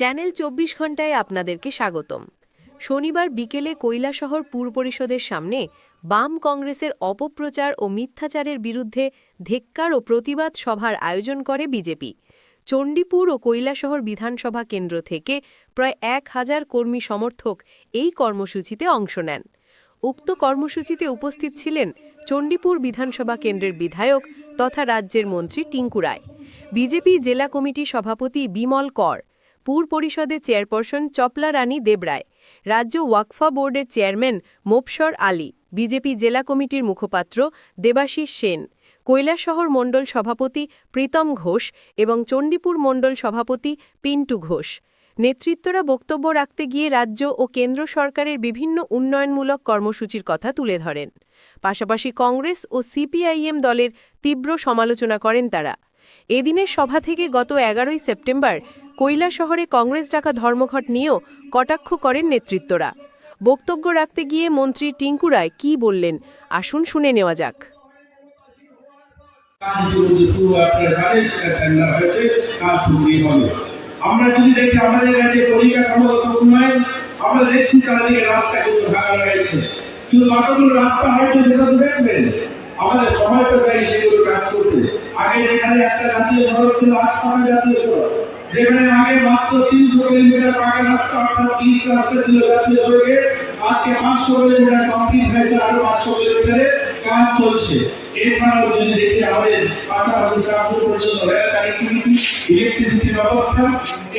Channel ২৪ ঘন্টায় আপনাদেরকে স্বাগতম। শনিবার বিকেলে কৈলাসহর পুর পরিষদের সামনে বাম কংগ্রেসের অপপ্রচার ও মিথ্যাচারের বিরুদ্ধে ধিক্কার ও প্রতিবাদ সভার আয়োজন করে বিজেপি। চণ্ডীপুর ও কৈলাসহর বিধানসভা কেন্দ্র থেকে প্রায় ১,০০০ কর্মী সমর্থক এই কর্মসূচিতে অংশ নেন। উক্ত কর্মসূচিতে উপস্থিত ছিলেন চণ্ডীপুর বিধানসভা কেন্দ্রের বিধায়ক তথা রাজ্যের মন্ত্রী টিঙ্কু রায়, বিজেপি জেলা কমিটি সভাপতি বিমল কর, পুর পরিষদের চেয়ারপারসন চপলা রানী দেবরায়, রাজ্য ওয়াকফা বোর্ডের চেয়ারম্যান মোপসর আলী, বিজেপি জেলা কমিটির মুখপাত্র দেবাশিস সেন, কৈলাসহর মণ্ডল সভাপতি প্রীতম ঘোষ এবং চণ্ডীপুর মণ্ডল সভাপতি পিন্টু ঘোষ। নেতৃত্বরা বক্তব্য রাখতে গিয়ে রাজ্য ও কেন্দ্র সরকারের বিভিন্ন উন্নয়নমূলক কর্মসূচির কথা তুলে ধরেন। পাশাপাশি কংগ্রেস ও সিপিআইএম দলের তীব্র সমালোচনা করেন তারা। এদিনের সভা থেকে গত ১১ই সেপ্টেম্বর কৈলাসহরে কংগ্রেস ডাকা ধর্মঘট নিয়েও কটাক্ষ করেন নেতৃত্বরা। বক্তব্য রাখতে গিয়ে মন্ত্রী টিঙ্কু রায় কী বললেন, আসুন শুনে নেওয়া যাক। আমরা যদি দেখি আমাদের রাজ্যে পরিকাঠামোগত উন্নয়ন, আমরা দেখছি চারিদিকে রাস্তা কিন্তু ভাঙা রয়েছে, কিন্তু কতগুলো রাস্তা হয়েছে সেটা তো দেখবেন। আমাদের সময় তো চাই সেগুলো কাজ করতে। আগে যেখানে একটা জাতীয় সড়ক ছিল, আজ ৬টা জাতীয় সড়ক। যেখানে আগে মাত্র ৩০০ কিলোমিটার পাকা রাস্তা অর্থাৎ ৩০ রাস্তা ছিল জাতীয় সড়কে, আজকে ৫০০ কিলোমিটার কমপ্লিট হয়েছে, আরো ৫০০ কিলোমিটারের কাজ চলছে। এছাড়াও যদি দেখি আমাদের পাশাপাশি শাহপুর পর্যন্ত রেল কানেক্টিভিটি, ইলেকট্রিসিটি ব্যবস্থা,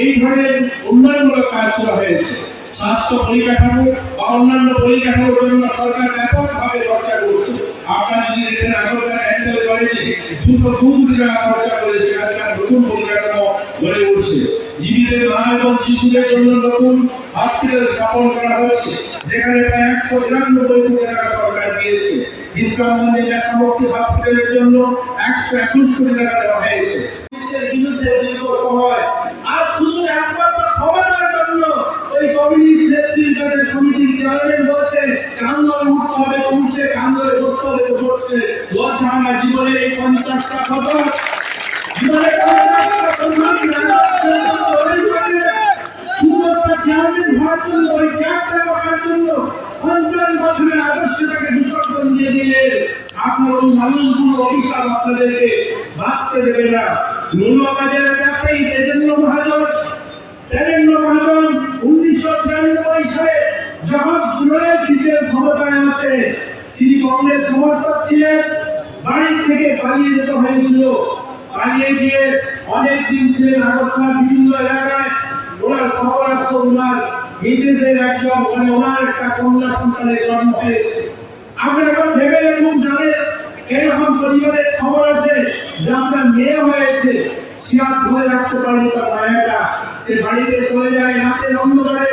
এই ধরনের উন্নয়নমূলক কাজ শুরু হয়েছে। স্বাস্থ্য পরিকাঠামো বা অন্যান্য পরিকাঠামোর জন্য সরকার ব্যাপকভাবে খরচা করছে। আপনারা যদি দেখেন আগরতলা ডেন্টাল কলেজে ২০২ কোটি টাকা খরচা করে সেখানকার নতুন পরিকাঠামো গড়ে উঠছে। জীবিত মা এবং শিশুদের জন্য নতুন হসপিটাল স্থাপন করা হচ্ছে, যেখানে প্রায় ১৯৯ কোটি টাকা সরকার দিয়েছে। বিশ্রাম মন্দির সামগ্রী হসপিটালের জন্য ১২১ কোটি টাকা দেওয়া হয়েছে। বিরুদ্ধে দীর্ঘ সময় আর শুধু একমাত্র ক্ষমতার জন্য ওই কমিউনিস্ট নেত্রীর কাছে সমিতির চেয়ারম্যান বলছে কান্দরে উঠতে হবে, উঠছে, কান্দরে বসতে হবে তো বসছে। লজ্জা আমার জীবনের এই ৫০টা বছর, জীবনের ৫০টা চেয়ারম্যান হওয়ার জন্য, ওই চেয়ারটা রাখার জন্য ৫০ বছরের আদর্শটাকে বিসর্জন দিয়ে দিলেন। আপনার ওই মানুষগুলো অভিশাপ আপনাদেরকে বাঁচতে দেবে না। মৌলবাজারের ব্যবসায়ী তেজেন্দ্র মহাজন ১৯৯৩ সালে যখন পুনরায় সিটের ক্ষমতায় আসে, তিনি কংগ্রেস সমর্থক ছিলেন। বাড়ি থেকে পালিয়ে যেতে হয়েছিল, পালিয়ে গিয়ে অনেক দিন ছিলেন আগরতলার বিভিন্ন এলাকায়। ওনার খবর আসতো ওনার নিজেদের একজন ওনার একটা কন্যা সন্তানের জন্ম হয়েছে। আপনারা এখন ভেবে দেখুন, জানেন এরকম পরিবারের খবর আসে যে আপনার মেয়ে হয়েছে, সে আর ধরে রাখতে পারেনি তার মায়াটা, সে বাড়িতে চলে যায় রাতের অন্ধকারে।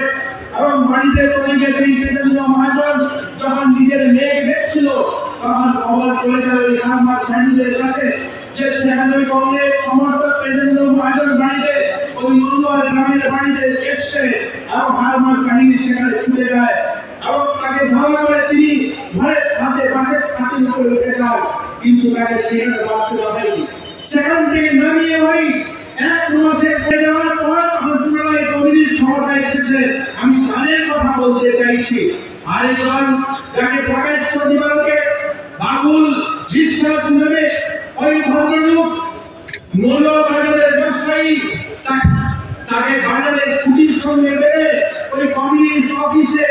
এবং বাড়িতে চলে গেছে তেজেন্দ্র মহাজন, যখন নিজের মেয়েকে দেখছিল তখন খবর চলে যায় ওই খানমার বাড়িদের কাছে যে সেখানে কংগ্রেস সমর্থক তেজেন্দ্র মহাজন বাড়িতে, ওই মঙ্গল গ্রামের বাড়িতে এসছে। এবং হারমার কাহিনী সেখানে ছুটে যায় এবং তাকে ধাওয়া করে তিনি ঘরের ছাদে, পাশের ছাদের উপরে উঠে যান, কিন্তু তাকে সেখানে বাঁচতে দেওয়া হয়নি। সেখান থেকে নামিয়ে ওই ১ মাসে পড়ে যাওয়ার পর তখন পুনরায় কমিউনিস্ট ক্ষমতা এসেছে। আমি তাদের কথা বলতে চাইছি। আরেকজন যাকে প্রকাশ্য জীবনকে বাবুল বিশ্বাস নামে ওই ভদ্রলোক মৌলবাজারের ব্যবসায়ী, তাকে বাজারের খুঁটির সঙ্গে বেঁধে ওই কমিউনিস্ট অফিসে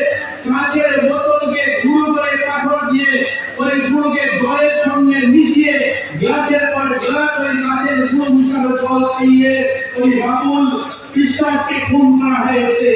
কাঁচের বোতলকে গুঁড়ো করে কাঠর দিয়ে ওই গুঁড়োকে জলের সঙ্গে মিশিয়ে গ্লাসের পর গ্লাস ওই কাঁচের গুঁড়ো মিশানো জল খাইয়ে ওই বাবুল বিশ্বাসকে খুন করা হয়েছে।